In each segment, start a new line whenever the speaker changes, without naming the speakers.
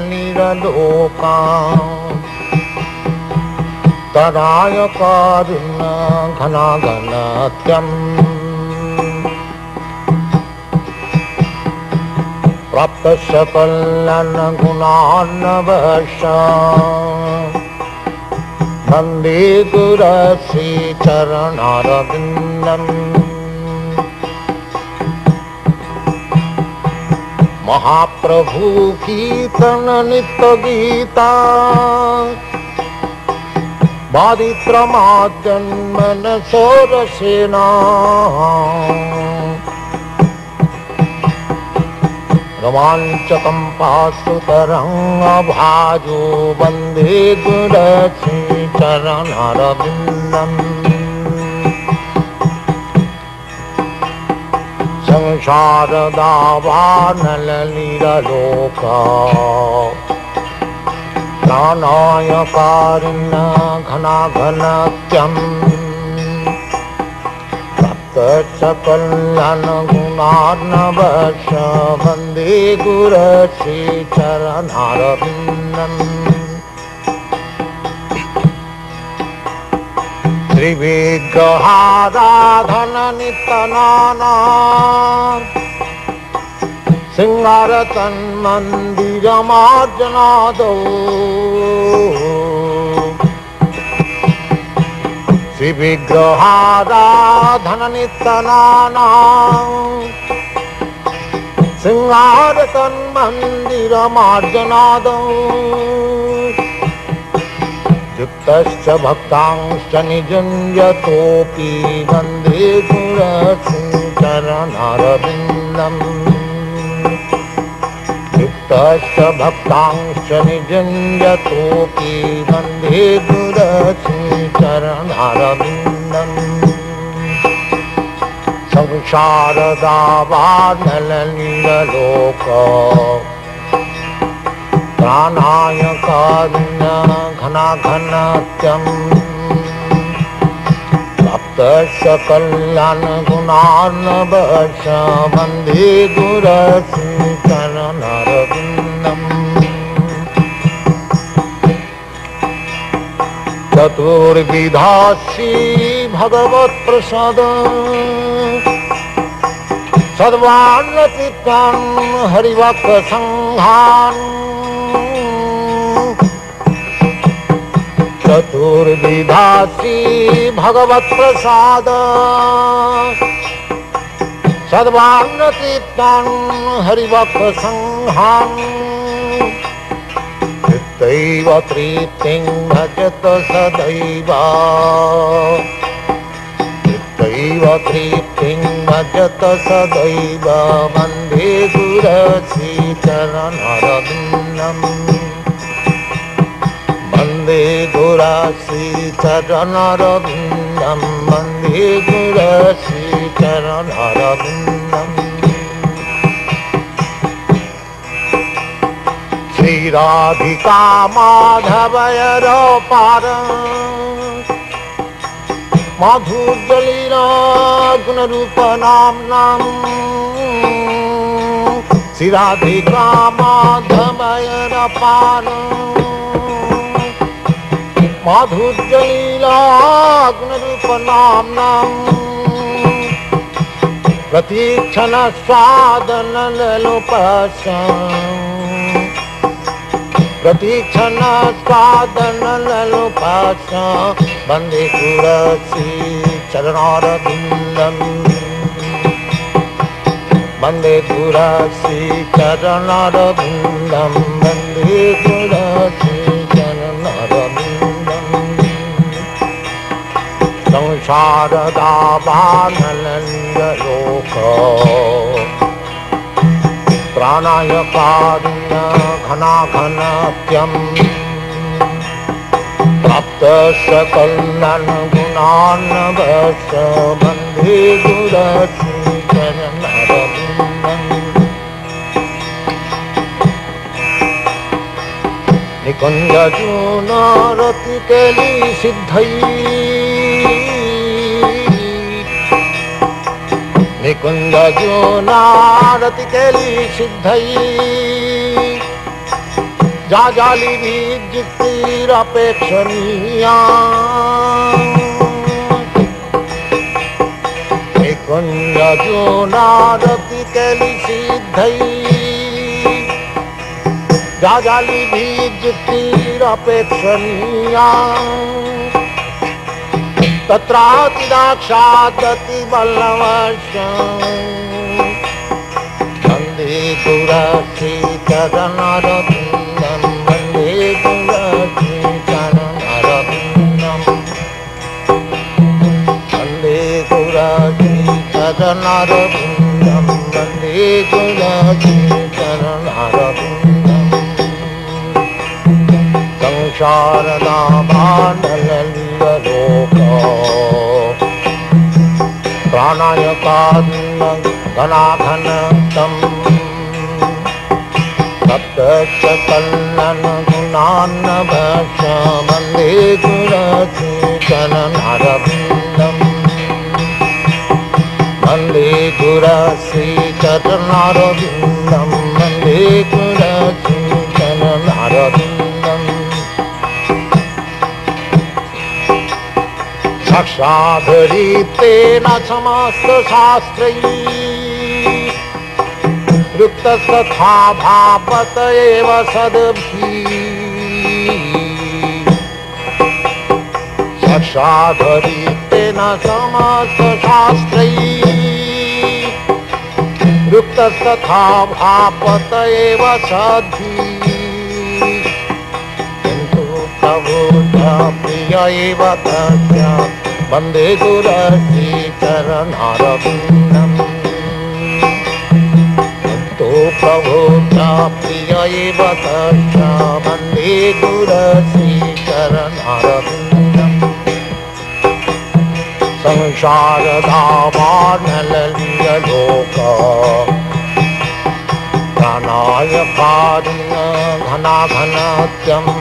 संसारदावानलनिरलोका तराय कारुण्य घनाघनत्यम् प्राप्त सकलन गुणार्णवश वन्दे गुरश्री चरणारविन्दम् महाप्रभु कीर्तन नित्य गीता बादित्रमाजन्मन सोरसेना रोमाञ्चकं पाशुतरङ्गभाजो वन्दे गुरश्री चरणारविन्दम् संसारदावानलनिरलोका प्राणाय कारुण्य घनाघनत्यम् प्राप्त सकलन गुणार्णवश वन्दे गुरश्री चरणारविन्दम् त्रिविग्रहाराधन नित्यनाना सिंगार तन्मन्दिरमार्जनादौ श्रीविग्रहाराधन नित्यनाना सिंगार तन्मन्दिरमार्जनादौ युक्तश्च भक्तांश्च निजुञ्जतोऽपि वन्दे गुरश्री चरणारविन्दम् युक्तश्च भक्तांश्च निजुञ्जतोऽपि वन्दे गुरश्री चरणारविन्दम् संसारदावानलनिरलोका प्राणाय कारुण्य घनाघनत्यम् प्राप्त सकल्यान गुणार्णवश वन्दे गुरश्री चरणारविन्दम् चतुर्विधा श्री भगवत्प्रसाद सर्वान्नचित्तान् हरिभक्तसङ्घान् चतुर्विधा श्री भगवत्प्रसाद सर्वान्नचित्तान् हरिभक्तसङ्घान् चित्तैव प्रीतिं भजत सदैव चित्तैव प्रीतिं भजत सदैव वन्दे गुरश्री चरणारविन्दम् वन्दे गुरश्री चरणारविन्दम् वन्दे गुरश्री चरणारविन्दम् श्रीराधिका माधवयरपार माधुर्यलीला गुणरूपनाम्नाम् श्रीराधिका माधवयरपार माधुर्यलीला गुणरूपनाम्नाम् प्रतीक्षण स्वादनलोपस्यम् प्रतीक्षण स्वादनलोपस्यम् वन्दे गुरश्री चरणारविन्दम् वन्दे गुरश्री चरणारविन्दम् वन्दे गुरश्री चरणारविन्दम् संसारदावानलनिरलोका प्राणाय कारुण्य घनाघनत्यम् प्राप्त सकल्यान गुणार्णवश वन्दे गुरश्री चरणारविन्दम् निकुंज जूनारति केली सिद्धई निकुंज जूनारति केली सिद्धई जाजाली भी जिक्तिरपेक्षणीया निकुंज जूनारति केली सिद्धई जाजाली भी जिक्तिरपेक्षणीया तत्रातिदाक्षादति बल्लवश्यम् वन्दे गुरश्रीचरणरविन्दं वन्दे गुरश्रीचरणरविन्दं वन्दे गुरश्रीचरणरविन्दं वन्दे गुरश्रीचरणरविन्दं संसारनामानललिलोका प्राणायकान्न घनाघनतम् सप्तशतल्लनगुणान्नभक्ष वन्दे गुरश्रीचरणरविन्दम् वन्दे गुरश्रीचरणरविन्दं वन्दे गुरश्रीचरणरविन्दम् साक्षादरीतेन समस्तशास्त्रैः युक्तस्तथा भावत एव सद्भिः साक्षादरीतेन समस्तशास्त्रैः युक्तस्तथा भावत एव सद्भिः प्रिय एव तस्य वन्दे गुरश्रीचरणरविन्दम् तो प्रभो प्रिय एव तस्य वन्दे गुरश्रीचरणरविन्दम् संसारधावानललिलोका प्राणायकान्न घनाघनत्यम्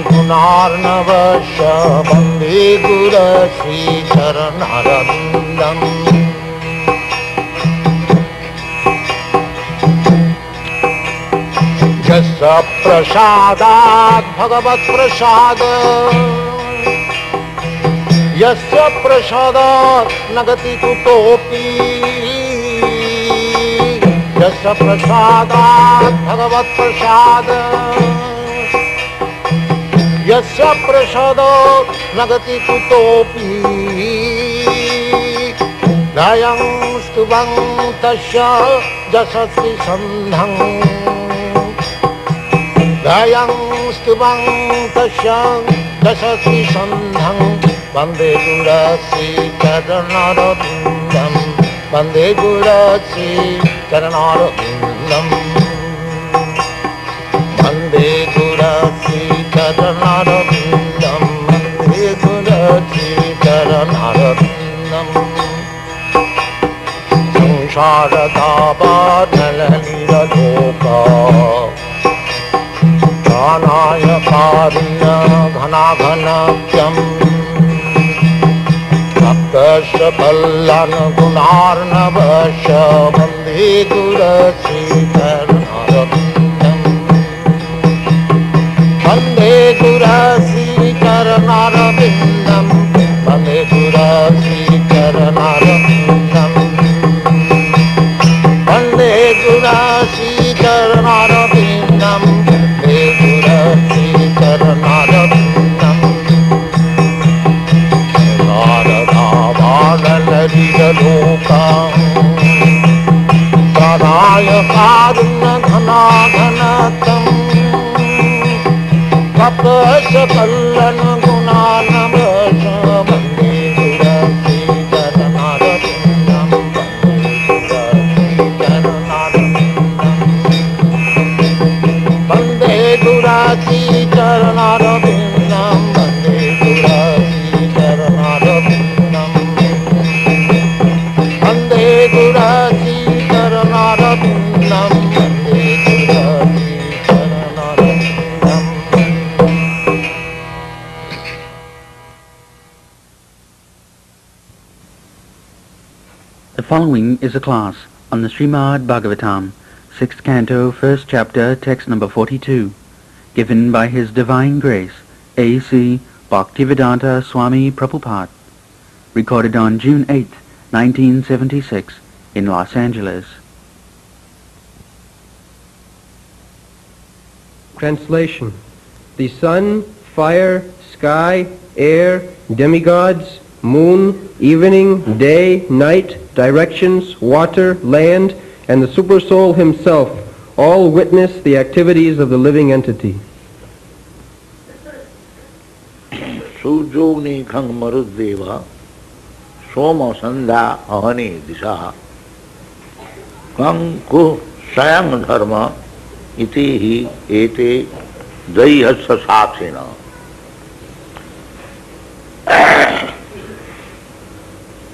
सकलनगुणार्णवश वन्दे गुरश्रीचरणरविन्दम् यस्य प्रसादात् भगवत्प्रसाद यस्य प्रसादात् न गति कुतोऽपि यस्य प्रसादात् भगवत्प्रसाद यस्य प्रसादात् न गति कुतोऽपि ध्यायं स्तुवं तस्य यशस्वी सन्धं ध्यायं स्तुवं तस्य यशस्वी सन्धं वन्दे गुरश्रीचरणरविन्दं वन्दे गुरश्रीचरणरविन्दम् वन्दे गुरश्रीचरणरविन्दं वन्दे गुरश्रीचरणरविन्दम् संसारतापानललिलोका प्राणायकान्न घनाघनत्यम् सप्तशतल्लनगुणार्णवश वन्दे गुरश्रीचरणरविन्दम् वन्दे गुरश्रीचरणरविन्दं वन्दे गुरश्रीचरणरविन्दम् वन्दे गुरश्रीचरणरविन्दं वन्दे गुरश्रीचरणरविन्दम् शारदावानललिलोका प्राणायकान्न घनाघनतम् सप्तशतल्लनगुणार्णवश वन्दे गुरश्रीचरणरविन्दं वन्दे गुरश्रीचरणरविन्दं वन्दे गुरश्रीचरणरविन्दं वन्दे गुरश्रीचरणरविन्दं वन्दे गुरश्रीचरणरविन्दं
following is a class on the Srimad Bhagavatam, 6th Canto, 1st Chapter, text number 42, given by His Divine Grace, A.C. Bhaktivedanta Swami Prabhupada, recorded on June 8, 1976, in Los Angeles.
Translation. The sun, fire, sky, air, demigods, moon, evening, day, night, directions, water, land, and the Supersoul himself all witness the activities of the living entity.
Sujogni khang marudeva soma sandha ahani disha khang ku sayang dharma iti hi ete dvaihasya saksena.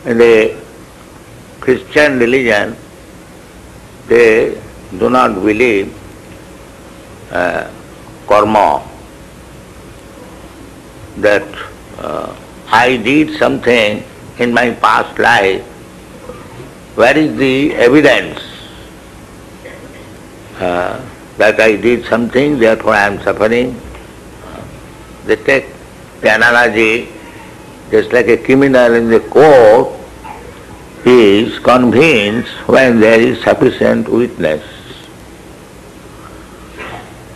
In the Christian religion, they do not believe karma, that I did something in my past life. Where is the evidence that I did something, therefore I am suffering? They take the analogy, just like a criminal in the court is convinced when there is sufficient witness.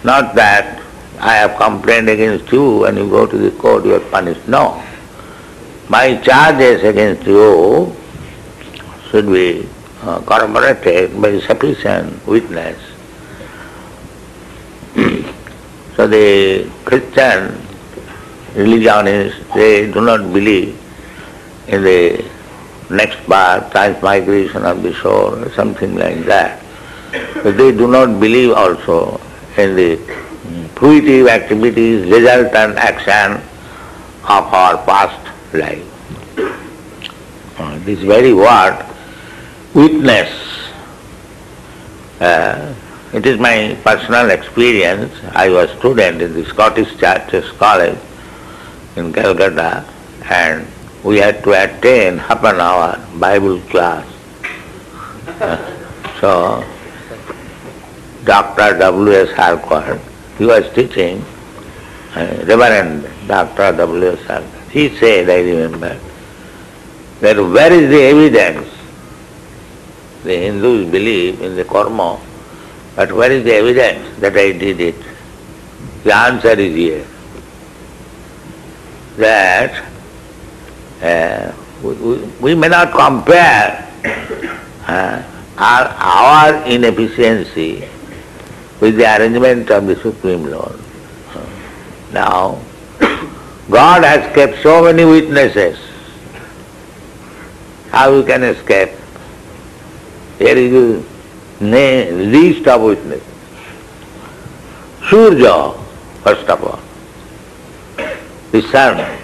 Not that I have complained against you and you go to the court, you are punished. No. My charges against you should be corroborated by sufficient witness. So the Christian religionists, they do not believe in the next birth, transmigration of the soul, or something like that. But they do not believe also in the fruitive activities, resultant action of our past life. This very word, witness, it is my personal experience. I was a student in the Scottish Churches College in Calcutta, and we had to attend half an hour Bible class. So, Dr. W.S. Harcourt, he was teaching, Reverend Dr. W.S. Harcourt. He said, I remember, that where is the evidence? The Hindus believe in the karma, but where is the evidence that I did it? The answer is here. That we may not compare our inefficiency with the arrangement of the Supreme Lord. Now, God has kept so many witnesses. How you can escape? Here is the least of witnesses. Surya, first of all, the sun.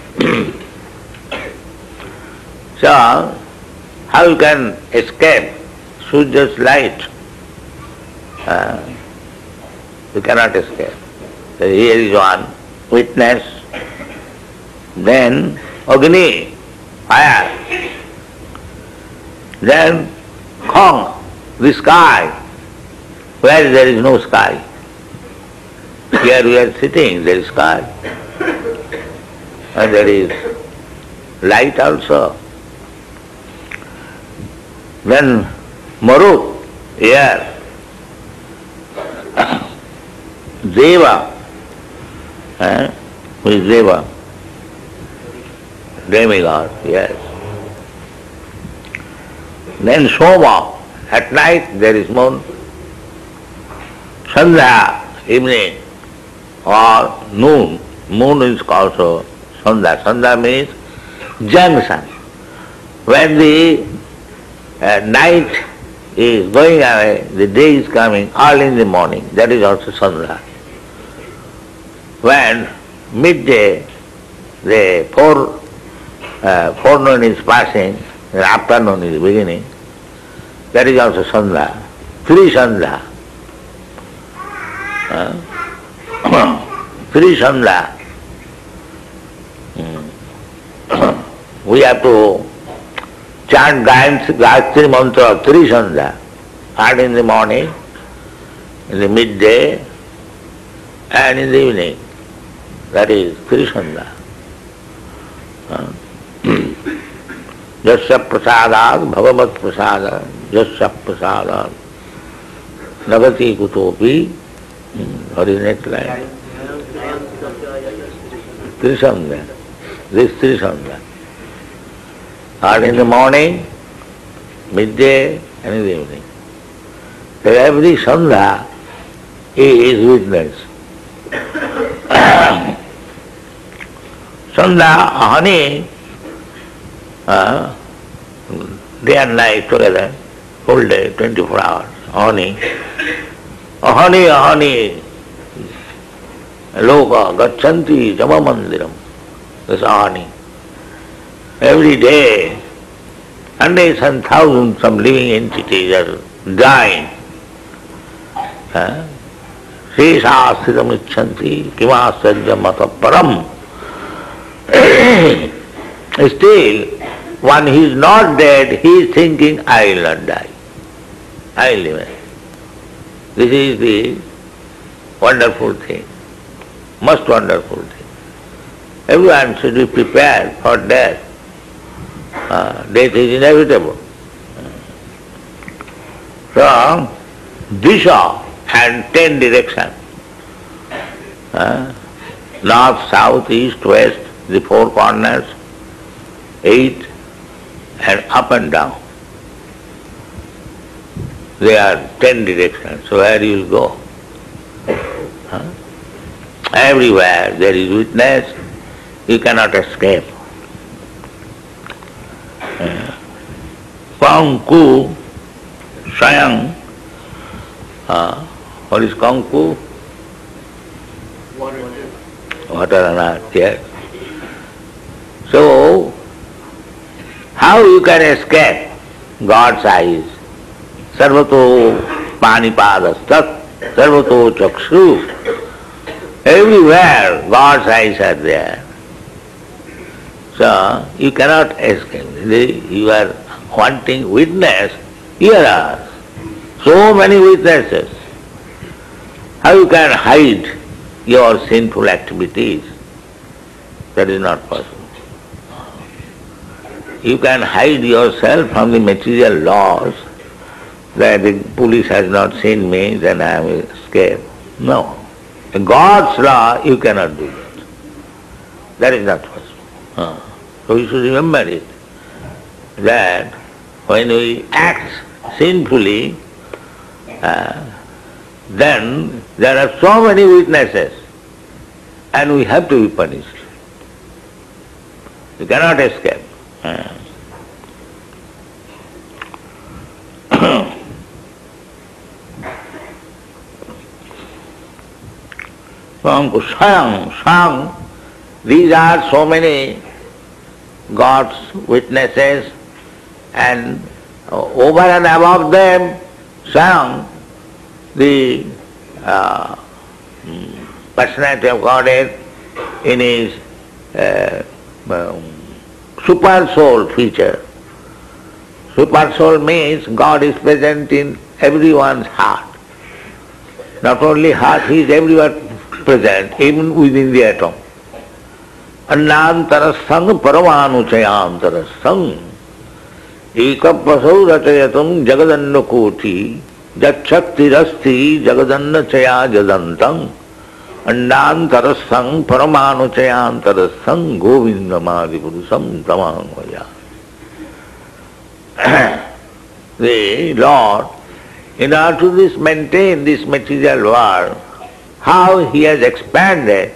So, how you can escape Surya's light? You cannot escape. So here is one witness. Then Agni, fire. Then Khong, the sky, where there is no sky. Here we are sitting, there is sky. And there is light also. Then Marut, air. Deva, who is Deva? Demigod, yes. Then Soma, at night there is moon. Sandhya, evening, or noon. Moon is also Sandhya. Sandhya means junction. When the night is going away, the day is coming, early in the morning, that is also Sandhya. When midday, the forenoon is passing, the afternoon is beginning, that is also Sandhya. Three Sandhya. Three Sandhya. We have to chant Gayatri Mantra, Tri Sandhya, heard in the morning, in the midday, and in the evening. That is Tri Sandhya. Jasya prasadat bhagavat prasada, jasya prasadat nagati kutopi. Hari next line. Tri Sandhya. This Tri Sandhya. Heard in the morning, midday, and in the evening. So every Sandhya is witness. Sandhya, honey, day and night together, whole day, 24 hours, honey. Ahani, loka gachanti jama mandiram. This ahani. Every day, hundreds and thousands of living entities are dying. Sesasthidam icchanti kimasajya mata param. Still, when he is not dead, he is thinking, I will not die. I will live. This is the wonderful thing, most wonderful thing. Everyone should be prepared for death. Death is inevitable. So, Disha and 10 directions. North, south, east, west, the four corners, 8, and up and down. There are 10 directions, so where you will go? Everywhere there is witness, you cannot escape. Kanku, Sayang, what is Kanku? Water and earth, yes. So, how you can escape God's eyes? Sarvato panipadastat, sarvato chakshu. Everywhere God's eyes are there. So, you cannot escape. You are wanting witness, here are so many witnesses. How you can hide your sinful activities? That is not possible. You can hide yourself from the material laws, that the police has not seen me, then I will escape. No. In God's law, you cannot do that. That is not possible. So you should remember it, that when we act sinfully, then there are so many witnesses, and we have to be punished. You cannot escape. Swayam, these are so many God's witnesses, and over and above them, Swayam, the personality of Godhead in his super soul feature. Super soul means God is present in everyone's heart. Not only heart, he is everywhere present, even within the atom. Annantarasthang paramanuchayantarasthang ekapasau rachayatam jagadannakoti jachaktirasti jagadannachaya jadantang annantarasthang paramanuchayantarasthang govindamadipurusham tamangvaya. The Lord, in order to maintain this material world, how He has expanded,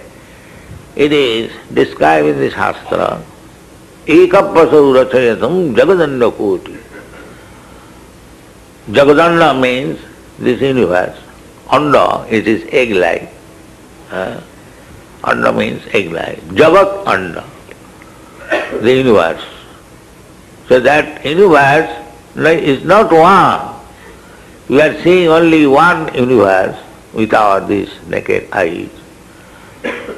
it is described in the Shastra. Ekapasau rachayatam jagadannakoti. Jagadanna means this universe. Anda, it is egg-like. Anda means egg-like. Jagat Anda, the universe. So that universe is not one. We are seeing only one universe with our these naked eyes.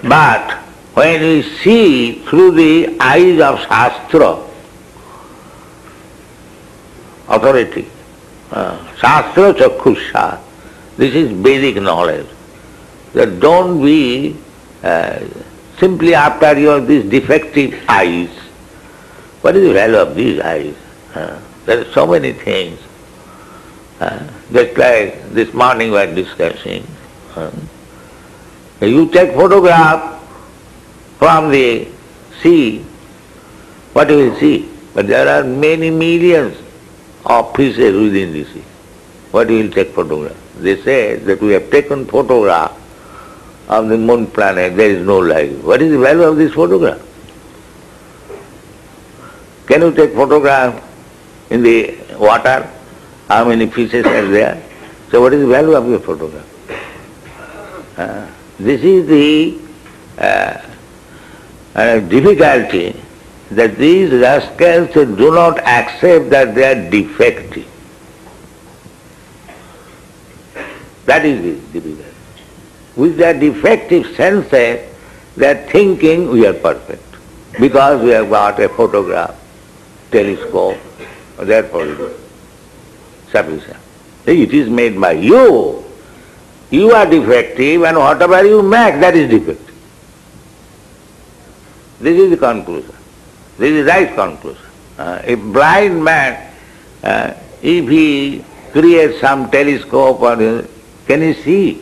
But when we see through the eyes of Shastra, authority. Shastra Chakhusha. This is basic knowledge. That don't be simply after your these defective eyes. What is the value of these eyes? There are so many things. Just like this morning we are discussing. You take photograph from the sea, what you will see? But there are many millions of fishes within the sea. What you will take photograph? They say that we have taken photograph of the moon planet, there is no life. What is the value of this photograph? Can you take photograph in the water? How many fishes are there? So what is the value of your photograph? This is the difficulty, that these rascals do not accept that they are defective. That is the difficulty. With their defective senses, they are thinking we are perfect because we have got a photograph, telescope, therefore it is sufficient. It is made by you. You are defective, and whatever you make, that is defective. This is the conclusion. This is the right conclusion. A blind man, if he creates some telescope, can he see?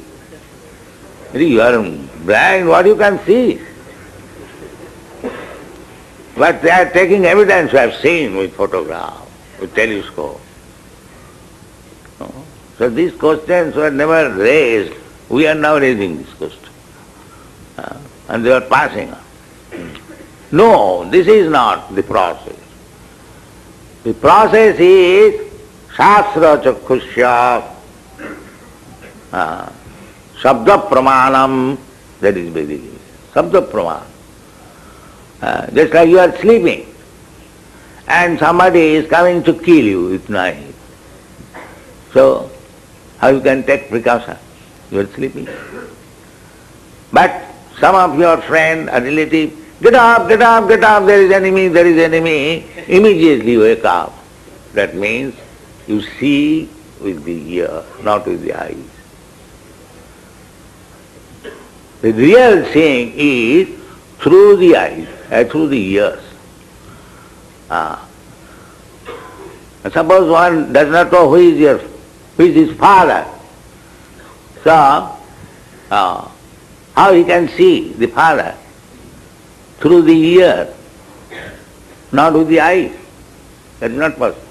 You are blind, what you can see? But they are taking evidence, we have seen with photograph, with telescope. So these questions were never raised. We are now raising this question. And they are passing on. No, this is not the process. The process is Shastra Chakhusya, Sabda Pramanam, that is basically. Sabda Pramanam. Just like you are sleeping and somebody is coming to kill you at night. So, how you can take precaution? You are sleeping. But some of your friend or relative, get up, get up, get up, there is enemy, immediately wake up. That means you see with the ear, not with the eyes. The real seeing is through the eyes, through the ears. Suppose one does not know who is his father. So, how he can see the father? Through the ear, not with the eyes. That is not possible.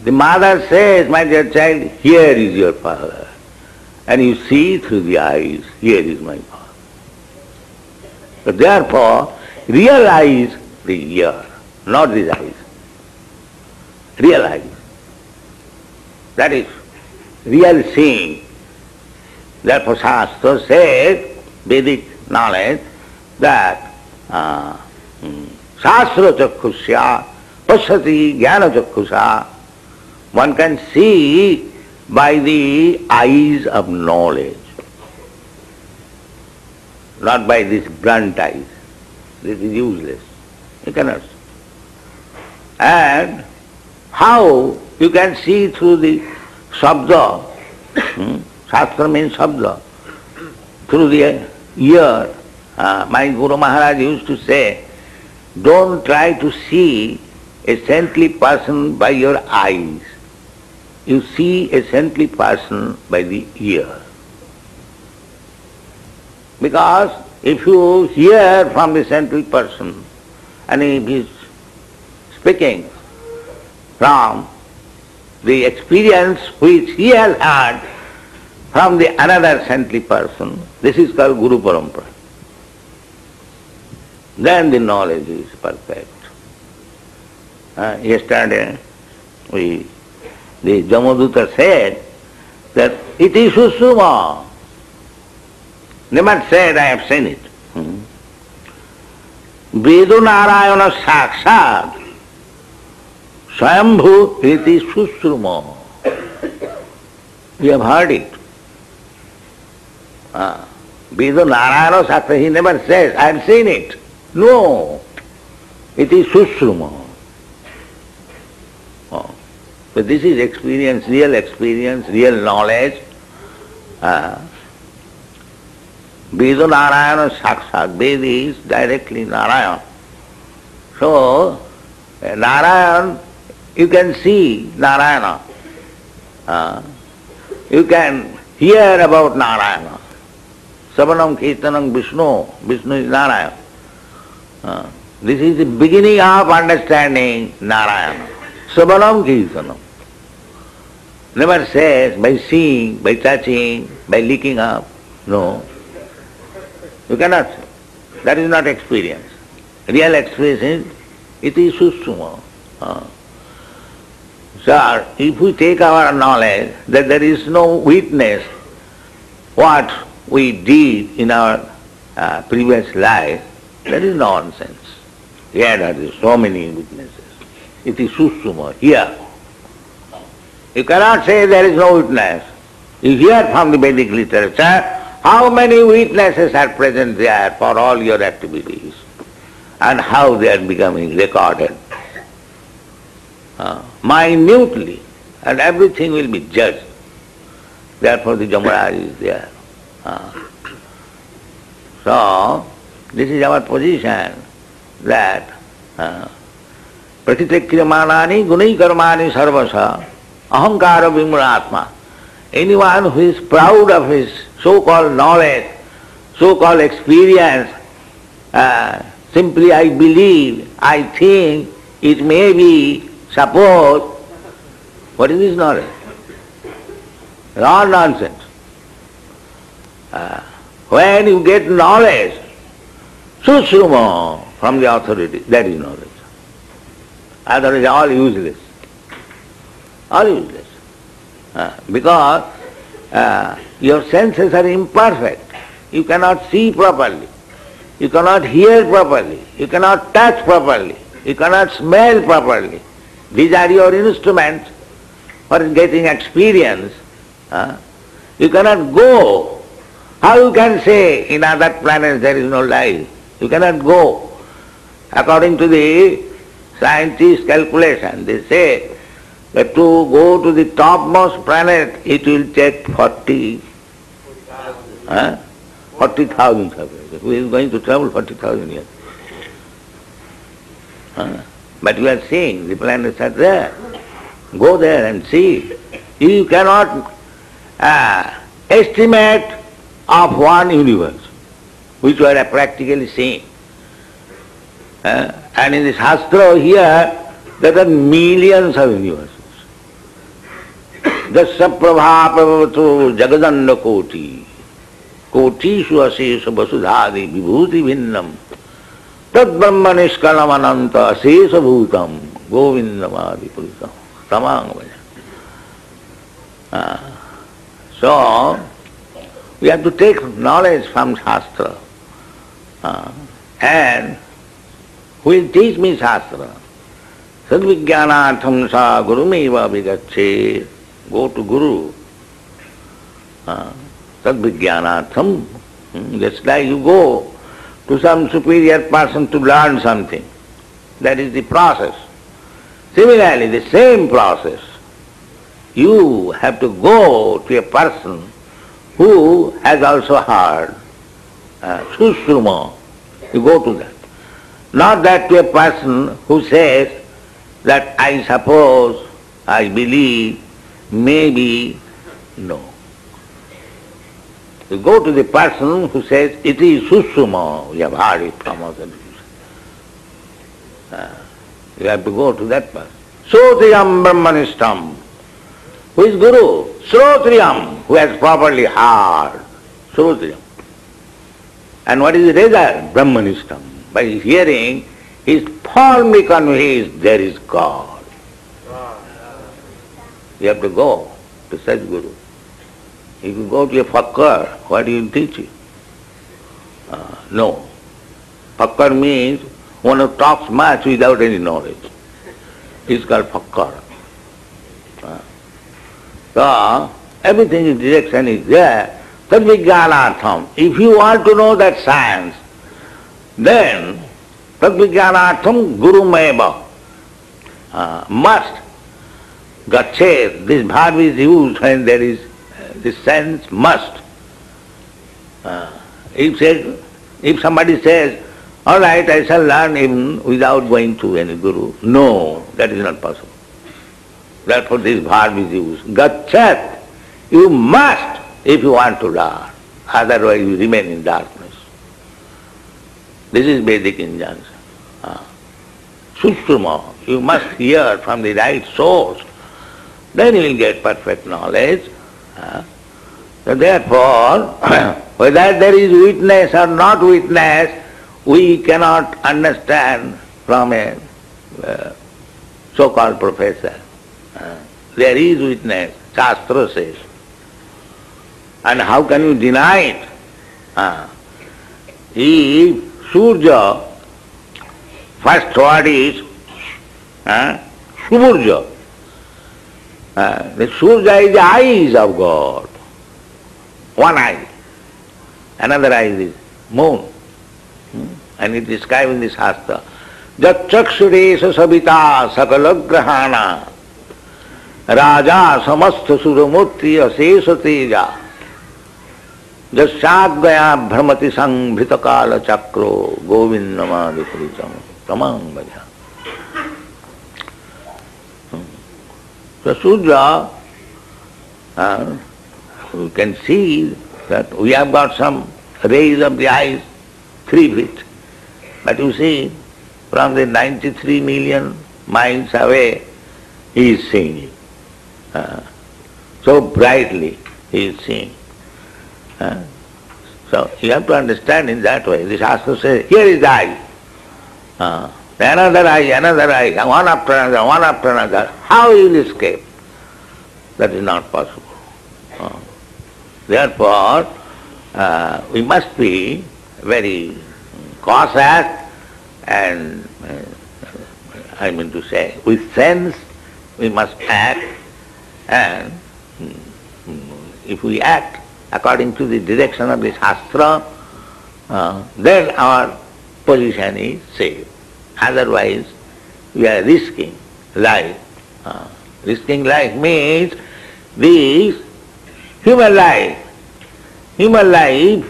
The mother says, my dear child, here is your father. And you see through the eyes, here is my father. So therefore, realize the ear, not these eyes. Realize. That is real seeing. Therefore Shastra says, Vedic knowledge, that Shastra Chakhusya, Pashyati Jnana Chakhusya, one can see by the eyes of knowledge, not by these blunt eyes. This is useless. You cannot see. And how you can see through the Sabda, Shastra means Sabda, through the ear. My Guru Maharaj used to say, don't try to see a saintly person by your eyes. You see a saintly person by the ear. Because if you hear from the saintly person, and if he is speaking from the experience which he has had from the another saintly person, this is called Guru Parampara. Then the knowledge is perfect. Yesterday, the Jamaduta said that it is Susuma. Never said, I have seen it. Vedu Narayana Sakshat Swayambhu iti Susruma. We have heard it. Vedu Narayana Sakshat, he never says, I have seen it. No, it is Susruma. But this is experience, real knowledge. Veda Narayana Sakshat. Veda is directly Narayana. So, Narayan, you can see Narayana. You can hear about Narayana. Savanam Kirtanam Vishnu. Vishnu is Narayana. This is the beginning of understanding Narayana. Savanam Kirtanam. Never says by seeing, by touching, by licking up. No. You cannot say. That is not experience. Real experience is iti susuma. So if we take our knowledge that there is no witness what we did in our previous life, that is nonsense. Here there are so many witnesses. Iti susuma, here. You cannot say there is no witness. You hear from the Vedic literature how many witnesses are present there for all your activities and how they are becoming recorded. Minutely, and everything will be judged. Therefore the Jamaraj is there. So, this is our position that Pratityakramanani gunai karmani sarvasa ahankara vimuratma. Anyone who is proud of his so-called knowledge, so-called experience, simply I believe, I think, it may be, suppose, what is this knowledge? It's all nonsense. When you get knowledge, susruma from the authority, that is knowledge. Otherwise all useless. All useless. Because your senses are imperfect. You cannot see properly. You cannot hear properly. You cannot touch properly. You cannot smell properly. These are your instruments for getting experience. You cannot go. How you can say in other planets there is no life? You cannot go. According to the scientists' calculation, they say that to go to the topmost planet, it will take 40,000 years. Who is going to travel 40,000 years? But you are seeing the planets are there. Go there and see. You cannot estimate of one universe, which we are practically seeing. And in the Shastra here, there are millions of universes. Dasya prabha prabhavatu jagadanda koti, kotishu asesha vasudhadi vibhuti bhinnam, tad brahma nishkalam ananta asesha bhutam, govindamadi purutam, tamang vaja. So, we have to take knowledge from Shastra. And who will teach me Shastra? Sadvijnanatham sa gurumeva vigache. Go to Guru. Sadvijnanatham. Just like you go to some superior person to learn something. That is the process. Similarly, the same process. You have to go to a person who has also heard susruma. You go to that. Not that to a person who says that I suppose, I believe, maybe, no. You go to the person who says it is susruma. We have heard it from other people. You have to go to that person. Srotriyam brahmanistam. Who is Guru? Srotriyam, who has properly heard. Srotriyam. And what is the result? Brahmanistam. By hearing, he is firmly convinced there is God. You have to go to such Guru. If you go to a fakkar, what do you teach you? No. Fakkar means one who talks much without any knowledge. He is called fakkar. So, everything in direction is there. Tadvijnanatham. If you want to know that science, then tadvijnanatham gurumeva. Must Gachet, this verb is used when there is this sense must. If somebody says, all right, I shall learn even without going to any guru. No, that is not possible. Therefore this verb is used. Gachet, you must if you want to learn. Otherwise you remain in darkness. This is Vedic injunction. Sushruma, you must hear from the right source. Then you will get perfect knowledge. So therefore, whether there is witness or not witness, we cannot understand from a so-called professor. There is witness, Shastra says. And how can you deny it? If Surya, first word is Suburja. The Surya is the eyes of God. One eye. Another eye is moon. And it is described in the Shastra. Jat chakshuresha sabita sakalagrahana raja samastha suramurti asesha teja jasyadgaya bhramati sanghita kala chakro govindamadipurijam tamang bhaja. So Surya, you can see that we have got some rays of the eyes 3 feet. But you see, from the 93 million miles away, he is seeing it. So brightly he is seeing. So you have to understand in that way. The Shastra says, here is the eye. Another eye, one after another, one after another. How he will escape? That is not possible. Therefore, we must be very cautious and, I mean to say, with sense we must act, and if we act according to the direction of the Shastra, then our position is safe. Otherwise, we are risking life. Risking life means this human life. Human life,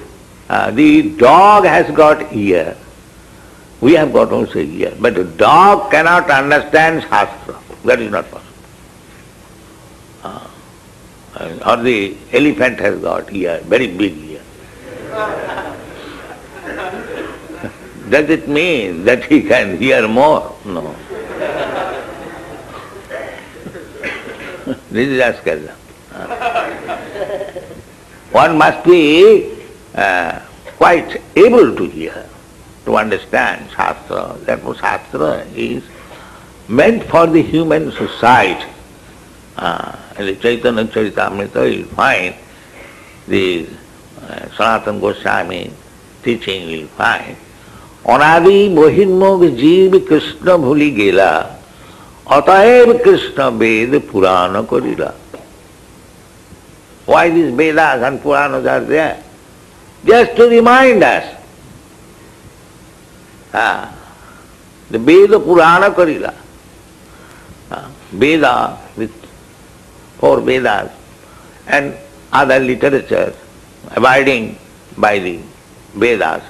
the dog has got ear. We have got also ear. But the dog cannot understand Shastra. That is not possible. Or the elephant has got ear, very big ear. Does it mean that he can hear more? No. This is Askarla. One must be quite able to hear, to understand Shastra. Therefore Shastra is meant for the human society. In the Chaitanya Charitamrita you will find the Sanatana Goswami teaching, you will find Anadi Mohirmog Jeev Krishna Bhuli Gela Ataev Krishna Ved Purana Korila. Why these Vedas and Puranas are there? Just to remind us. The Veda Purana Korila. Veda with 4 Vedas and other literatures abiding by the Vedas.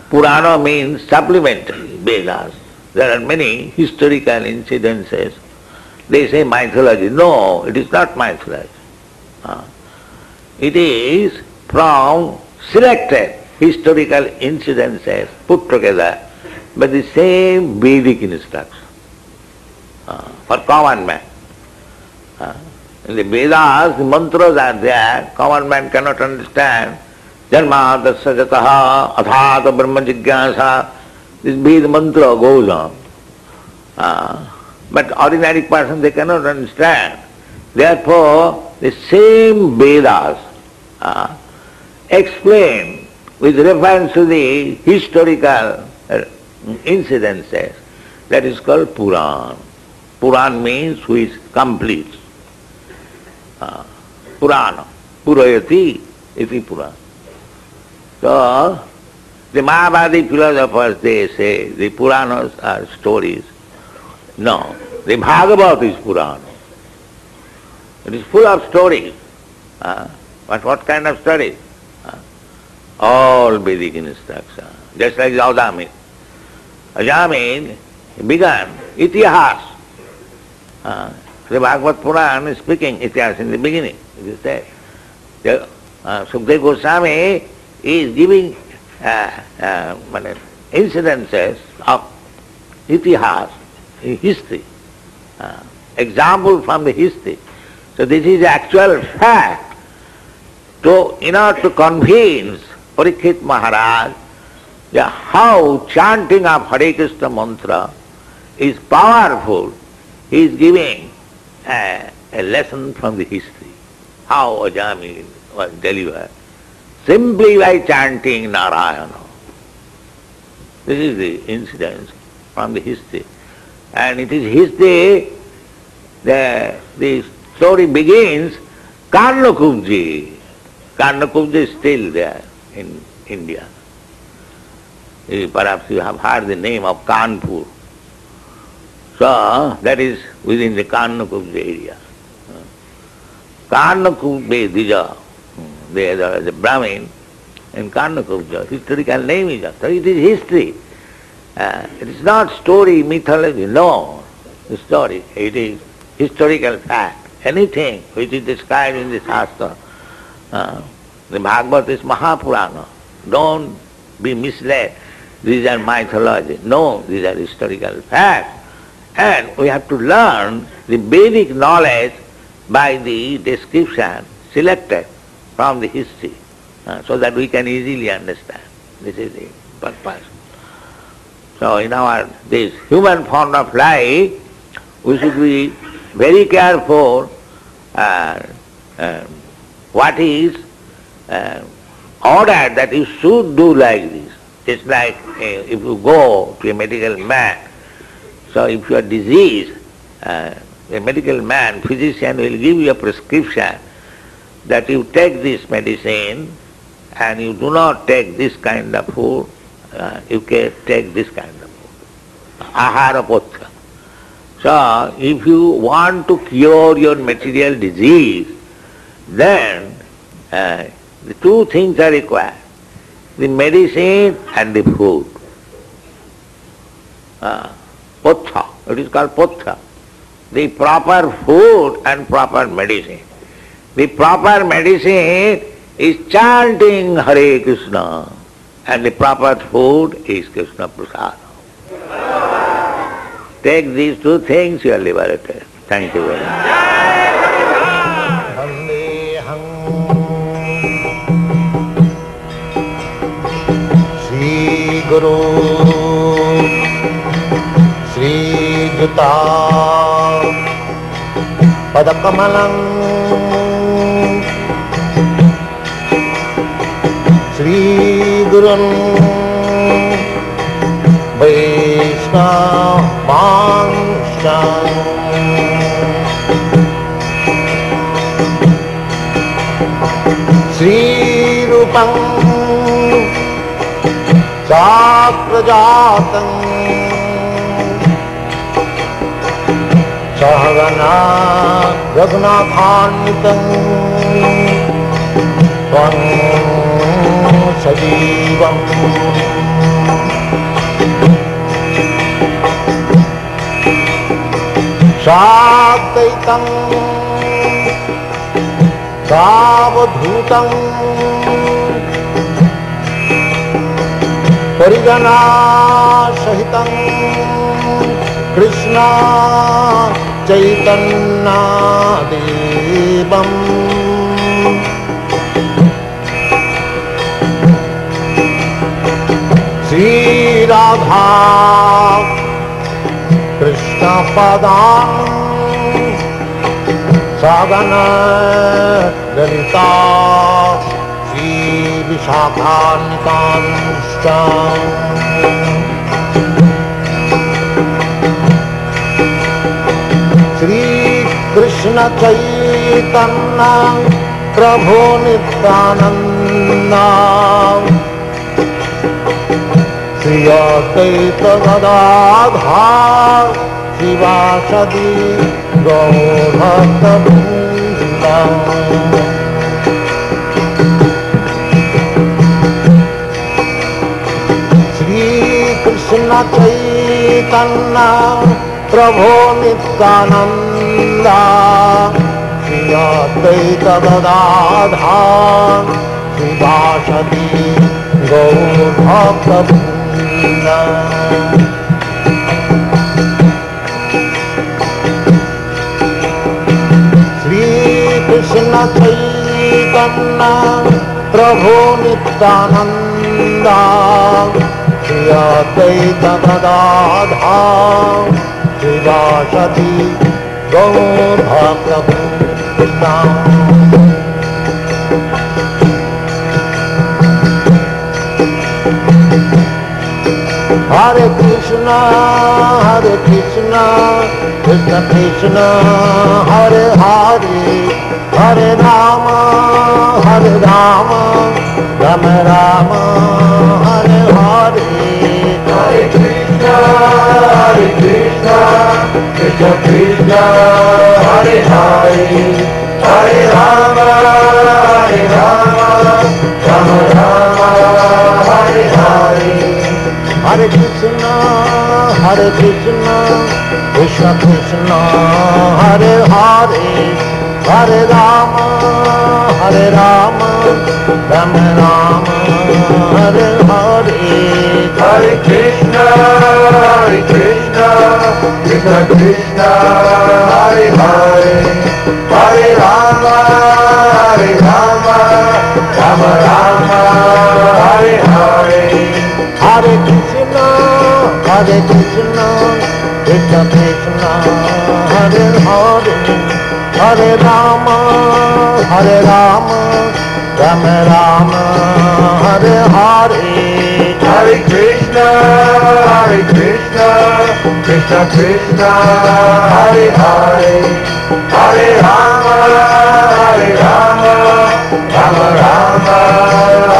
Purana means supplementary Vedas. There are many historical incidences. They say mythology. No, it is not mythology. It is from selected historical incidences put together by the same Vedic instruction for common man. In the Vedas, the mantras are there, common man cannot understand. Janma tasya jataha athata brahma jigyasa. This Veda mantra goes on. But ordinary person, they cannot understand. Therefore, the same Vedas explain with reference to the historical incidences. That is called Puran. Puran means which completes. Purana. Purayati iti Puran. So, the Mayavadi philosophers, they say the Puranas are stories. No, the Bhagavad is Purana. It is full of stories. But what kind of stories? All Vedic instruction. Just like Ajamil. Ajamil began Itihas. The Bhagavad Puran is speaking Itihas in the beginning. It is there. Sukadeva Goswami is giving incidences of Itihas, history, example from the history. So this is actual fact. So in order to convince Parikshit Maharaj how chanting of Hare Krishna mantra is powerful, he is giving a lesson from the history. How Ajamil was delivered simply by chanting Narayana. This is the incident from the history. And it is history, the story begins, Karnakubji. Karnakubji is still there in India. Perhaps you have heard the name of Kanpur. So that is within the Karnakubji area. Karnakubji Dija, there is a Brahmin in Karnakubja. Historical name is that. So it is history. It is not story, mythology, no. The story, it is historical fact. Anything which is described in the Shastra, the Bhagavad is Mahapurana. Don't be misled. These are mythology. No, these are historical facts. And we have to learn the Vedic knowledge by the description selected from the history, so that we can easily understand. This is the purpose. So in this human form of life, we should be very careful what is ordered that you should do like this. It's like if you go to a medical man, so if you are diseased, a medical man, physician will give you a prescription that you take this medicine and you do not take this kind of food, you can take this kind of food. Ahara potha. So if you want to cure your material disease, then the two things are required, the medicine and the food. Potha, it is called potha. The proper food and proper medicine. The proper medicine is chanting Hare Krishna, and the proper food is Krishna Prasada. Take these two things, you are liberated. Thank you very much.
Shri Guru Shri Juta Padakamalang Shri Gurun Vaishnava Vanshan Shri Rupam Sakrajatan Sahagana Raghunathanvitam Tvam Sajivam Shakaitam Savadhutam Parigana Sahitam Krishna Chaitanya Devam Sri Radha Krishna Padam Sagana Lalita Sri Vishakhanitanstam Sri Krishna Chaitanya Prabhu Nityananda Sri Advaita Gadadhar Shivasadi Gaurabhakta चैतन्य प्रभो नित्यानंद श्री अद्वैत गदाधर श्रीवासदि गौरभक्तवृंद। श्री कृष्ण चैतन्य प्रभो Nityanand Shri Advaita Gadadhar श्रीवासदि गौरभक्तवृंद। Hare Krishna, Krishna Krishna, Hare Hare, Hare Rama, Rama Rama, Hare Hare. Hare Krishna, Krishna Krishna, Hare Hare, Hare Rama, Rama Rama, Hare Hare. Hare Krishna, Krishna Krishna, Hare Hare, Hare Rama, Rama Rama, Hare Hare. Hare Krishna, Krishna Krishna, Hare Hare, Hare Rama, Rama Rama, Hare Hare. Hare Krishna, Krishna Krishna, Hare Hare, Hare Rama, Rama Rama, Hare Hare. Hare Krishna, Krishna Krishna, Hare Hare, Hare Rama, Rama Rama,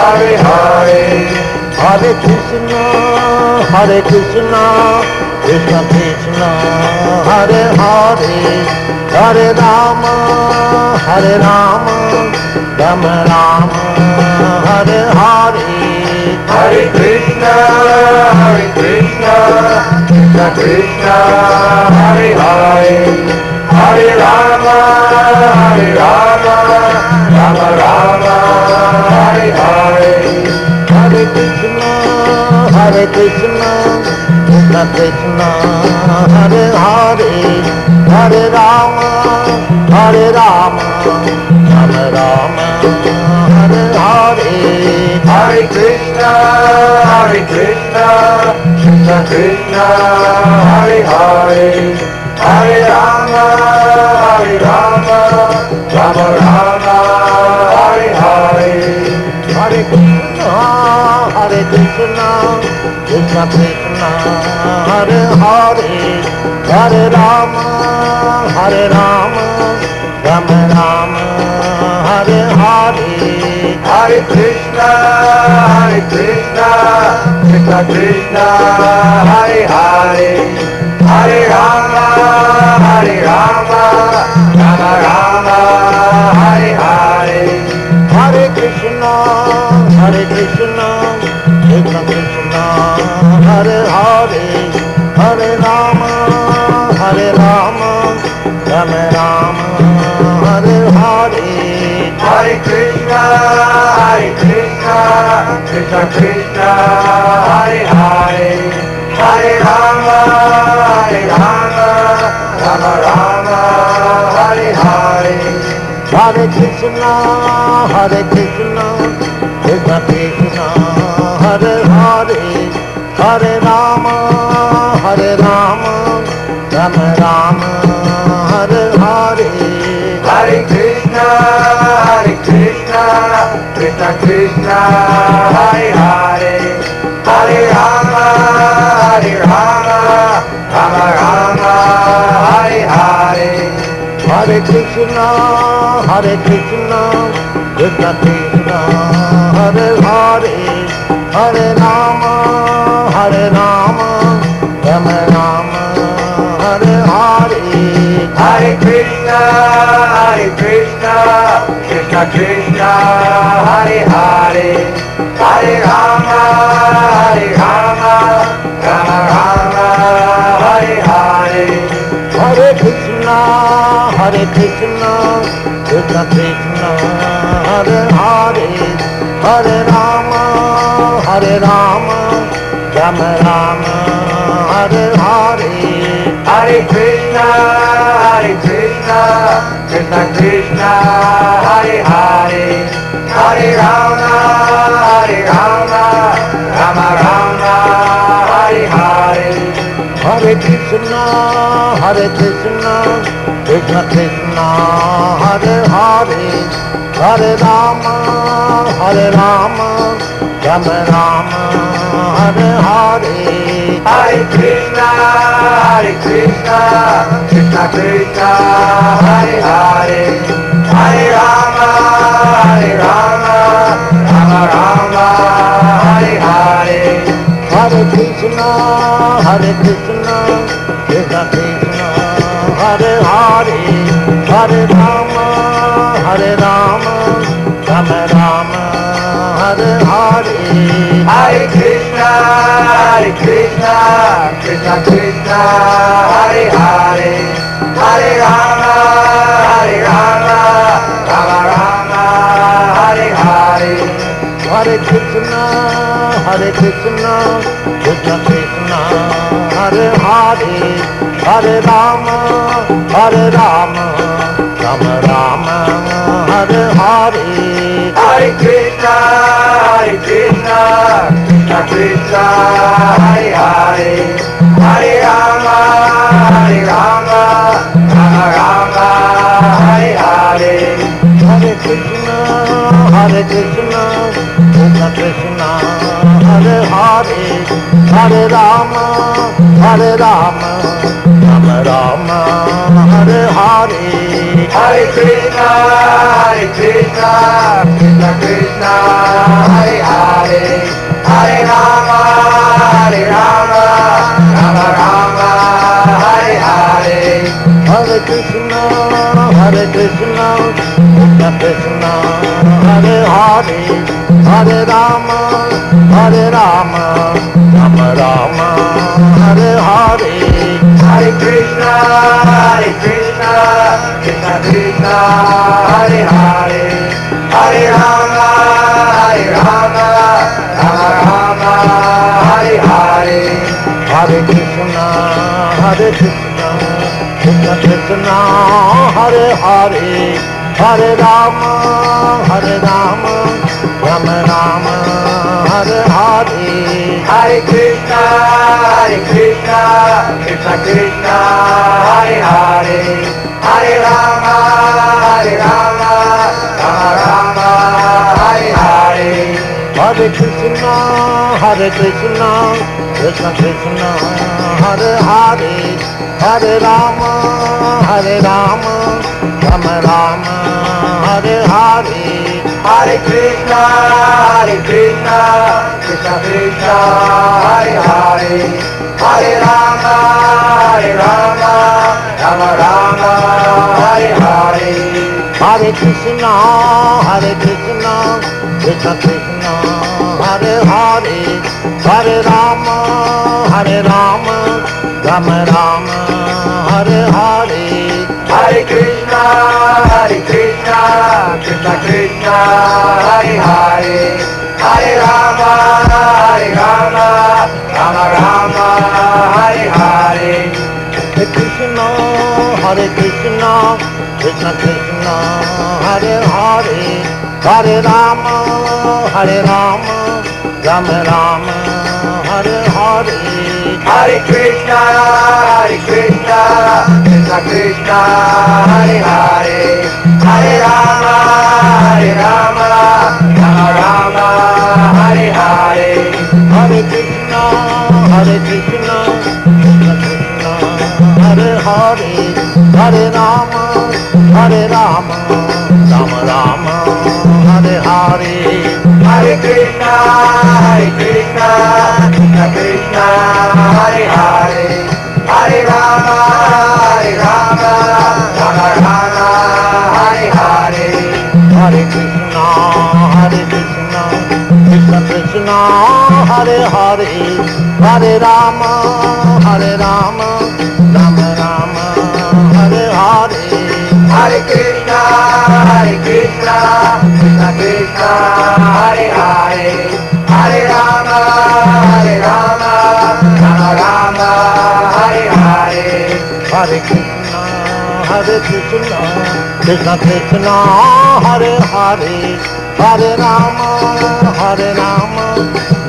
Hare Hare. Hare Krishna, Krishna Krishna, Hare Hare, Hare Rama, Rama Rama, Hare Hare. Hare Krishna, Krishna Krishna, Hare Hare, Hare Rama, Rama Rama, Hare Hare. Hare Krishna, Krishna Krishna, Hare Hare, Hare Rama, Rama Rama, Hare Hare. Hare Krishna, Krishna Krishna, Hare Hare, Hare Rama, Rama Rama, Hare Hare. Hare Krishna, Krishna Krishna, Hare Hare, Hare Rama, Rama Rama, Hare Hare. Hare Krishna, Krishna Krishna, Hare Hare, Hare Rama, Rama Rama, Hare Hare. Hare Krishna, Krishna Krishna, Hare Hare, Hare Rama, Rama Rama, Hare Hare. Hare Krishna, Krishna Krishna, Hare Hare, Hare Rama, Rama Rama, Hare Hare. Hare Krishna, Krishna Krishna, Hare Hare, Hare Rama, Rama Rama, Hare Hare. Hare Krishna, Krishna Krishna, Hare Hare, Hare Rama, Rama Rama, Hare Hare. Hare Krishna, Krishna Krishna, Hare Hare, Hare Rama, Rama Rama, Hare Hare. Hare Krishna, Krishna Krishna, Hare Hare, Hare Rama, Rama Rama, Hare Krishna, Krishna Krishna, Hare Hare, Hare Rama, Rama Rama, Hare Hare. Hare Krishna, Krishna Krishna, Hare Hare, Hare Rama, Rama Rama, Hare Hare. Hare Krishna, Krishna Krishna, Hare Hare, Hare Rama, Rama Rama, Hare Hare. Hare Krishna, Krishna Krishna, Hare Hare, Hare Rama, Rama Rama, Hare Hare. Hare Krishna, Krishna Krishna, Hare Hare, Hare Rama, Rama Rama, Hare Hare. Hare Krishna, Krishna Krishna, Hare Hare, Hare Rama, Rama Rama, Hare Hare. Hare Krishna, Krishna Krishna, Hare Hare, Hare Rama, Rama Rama, Hare Hare. Hare Krishna, Krishna Krishna, Hare Hare, Hare Rama, Rama Rama, Hare Hare. Hare Krishna, Krishna Krishna, Hare Hare, Hare Rama, Rama Rama, Hare Hare. Hare Krishna, Krishna Krishna, Hare Hare, Hare Rama, Rama Rama, Hare Hare. Hare Krishna, Krishna Krishna, Hare Hare, Hare Rama, Rama Rama, Hare Hare. Hare Krishna, Krishna Krishna, Hare Hare, Hare Rama, Rama Rama, Hare Hare. Hare Krishna, Krishna Krishna, Hare Hare, Hare Rama, Rama Rama, Hare Hare. Hare Krishna, Krishna Krishna, Hare Hare, Hare Rama, Rama Rama, Hare Hare. Hare Krishna, Krishna Krishna, Hare Hare, Hare Rama, Rama Rama, Hare Hare. Hare Krishna, Krishna Krishna, Hare Hare, Hare Rama, Rama Rama, Hare Hare. Hare Krishna, Krishna Krishna, Hare Hare, Hare Rama, Rama Rama, Hare Hare. Hare Krishna, Krishna Krishna, Hare Hare, Hare Rama, Rama Rama, Hare Hare. Hare Krishna, Krishna Krishna, Hare Hare, Hare Rama, Rama Rama, Hare Hare. Hare Krishna, Krishna Krishna, Hare Hare, Hare Rama, Rama Rama, Hare Hare. Hare Krishna, Krishna Krishna, Hare Hare, Hare Rama, Rama Rama, Hare Hare. Hare Krishna, Krishna Krishna, Hare Hare, Hare Rama, Rama Rama, Hare Hare. Hare Krishna, Krishna Krishna, Hare Hare, Hare Rama, Rama Rama, Hare Hare. Hare Krishna, Krishna Krishna, Hare Hare, Hare Rama, Rama Rama, Hare Hare. Hare Krishna, Krishna Krishna, Hare Hare, Hare Rama,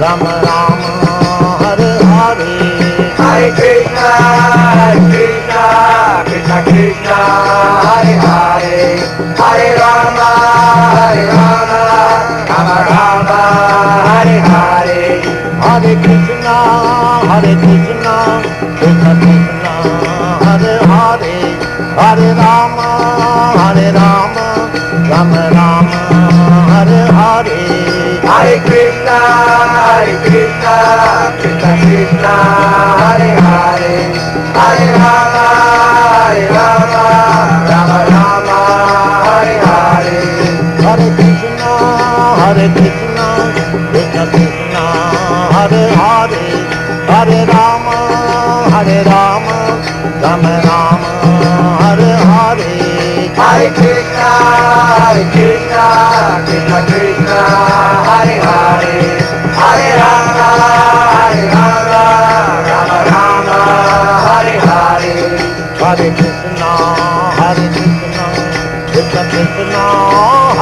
Rama Rama, Hare Hare. Hare Krishna, Krishna Krishna, Hare Hare, Hare Rama, Rama Rama, Hare Hare. Hare Krishna, Krishna Krishna, Hare Hare, Hare Rama, Rama Rama, Hare Hare. Hare Krishna, Krishna Krishna, Hare Hare, Hare Rama, Rama Rama, Hare Hare. Hare Krishna, Krishna Krishna, Hare Hare, Hare Rama, Rama Rama, Hare Hare. Hare Krishna, Krishna Krishna, Hare Hare, Hare Rama, Rama Rama, Hare Hare. Hare Krishna, Krishna Krishna, Hare Hare, Hare Rama, Rama Rama, Hare Hare. Hare Krishna, Krishna Krishna,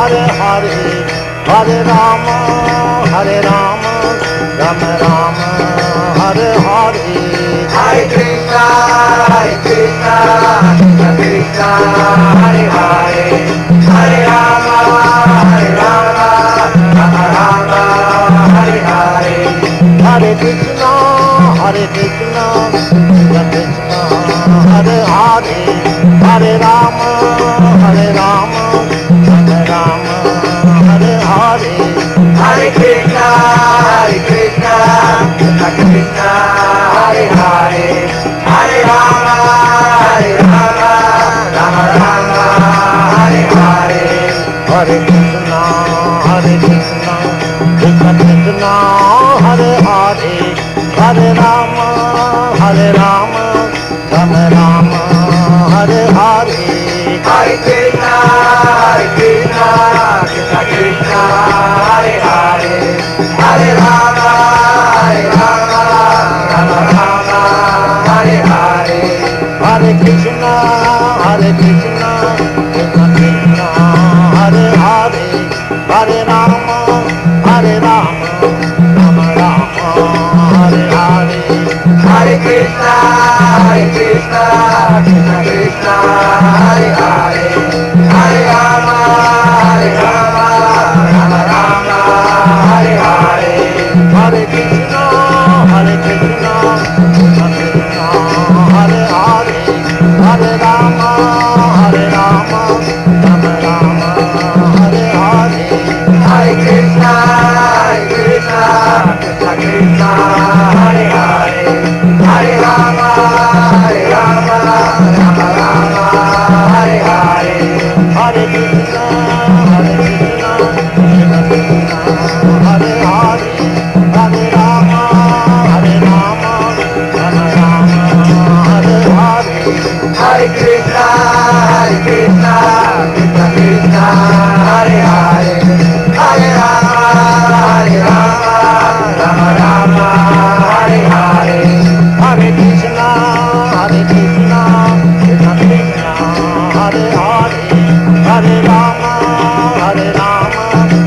Hare Hare, Hare Rama, Rama Rama, Hare Hare. Hare Krishna, Krishna Krishna, Hare Hare, Hare Rama, Rama Rama, Hare Hare. Hare Krishna, Krishna Krishna, Hare Hare, Hare Rama, Rama Rama, Hare Hare. Hare Krishna, Krishna Krishna, Hare Hare, Hare Rama, Rama Rama, Hare Hare. Hare Krishna, Krishna Krishna, Hare Hare, Hare Rama, Rama Rama, Hare Hare. Hare Krishna, Krishna Krishna, Hare Hare, Hare Rama, Rama Rama, Hare Hare. Hare Krishna, Krishna Krishna, Hare Hare, Hare Rama, Rama Rama, Hare Hare. Hare Krishna, Krishna Krishna, Hare Hare, Hare Rama, Rama Rama, Hare Hare. Hare Krishna, Krishna Krishna, Hare Hare, Hare Rama, Rama Rama, Hare Hare. Hare Krishna, Krishna Krishna, Hare Hare, Hare Rama, Rama Rama, Hare Hare. Hare Krishna, Krishna Krishna, Hare Hare, Hare Rama, Rama Rama, Hare Hare. Hare Krishna, Krishna Krishna, Hare Hare, Hare Rama,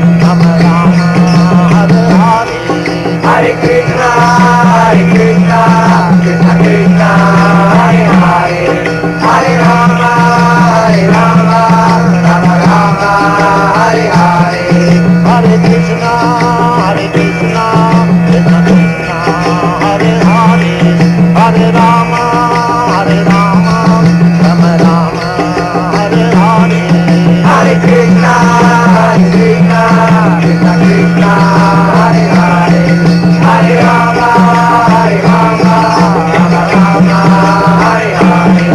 Rama Rama, Hare Hare. Hare Krishna, Krishna Krishna, Hare Hare, Hare Rama, Rama Rama, Hare Hare. Hare Krishna, Krishna Krishna, Hare Hare, Hare Rama, Rama Rama, Hare Hare. Hare Krishna, Krishna Krishna, Hare Hare, Hare Rama, Rama Rama, Hare Hare.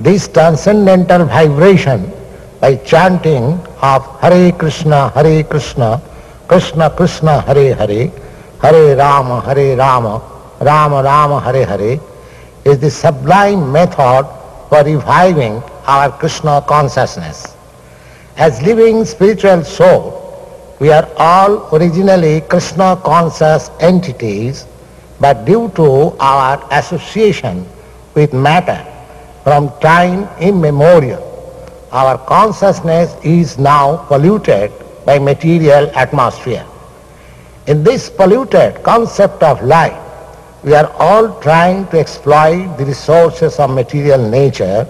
This transcendental vibration by chanting of Hare Krishna, Krishna Krishna, Hare Hare, Hare Rama, Rama Rama, Hare Hare, is the sublime method for reviving our Krishna consciousness. As living spiritual soul, we are all originally Krishna conscious entities, but due to our association with matter from time immemorial, our consciousness is now polluted by material atmosphere. In this polluted concept of life, we are all trying to exploit the resources of material nature,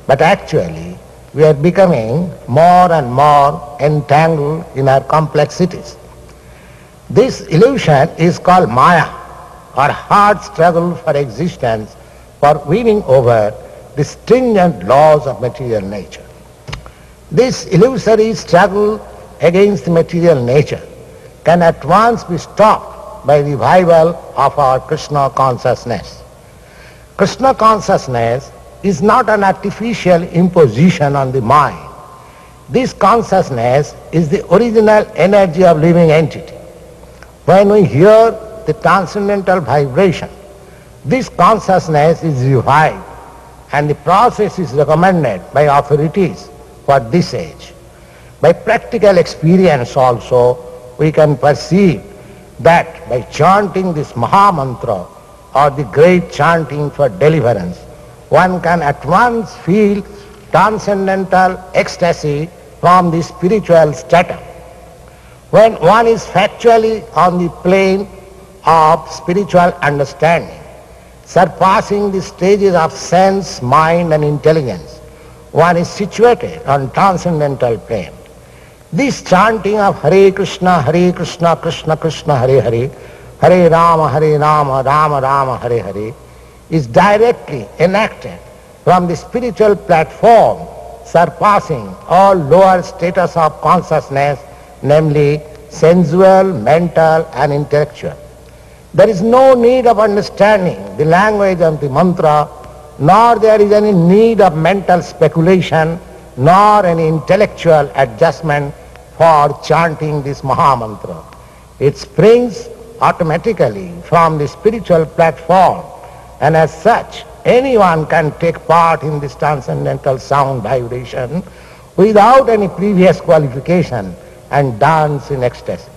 but actually we are becoming more and more entangled in our complexities. This illusion is called Maya, or hard struggle for existence, for winning over the stringent laws of material nature. This illusory struggle against material nature can at once be stopped by revival of our Krishna consciousness. Krishna consciousness is not an artificial imposition on the mind. This consciousness is the original energy of living entity. When we hear the transcendental vibration, this consciousness is revived, and the process is recommended by authorities for this age. By practical experience also, we can perceive that by chanting this Maha Mantra or the great chanting for deliverance, one can at once feel transcendental ecstasy from the spiritual stratum. When one is factually on the plane of spiritual understanding, surpassing the stages of sense, mind and intelligence, one is situated on transcendental plane. This chanting of Hare Krishna, Krishna Krishna, Hare Hare, Hare Rama, Rama Rama, Hare Hare, is directly enacted from the spiritual platform, surpassing all lower status of consciousness, namely sensual, mental and intellectual. There is no need of understanding the language of the mantra, nor there is any need of mental speculation, nor any intellectual adjustment for chanting this Maha Mantra. It springs automatically from the spiritual platform, and as such, anyone can take part in this transcendental sound vibration without any previous qualification and dance in ecstasy.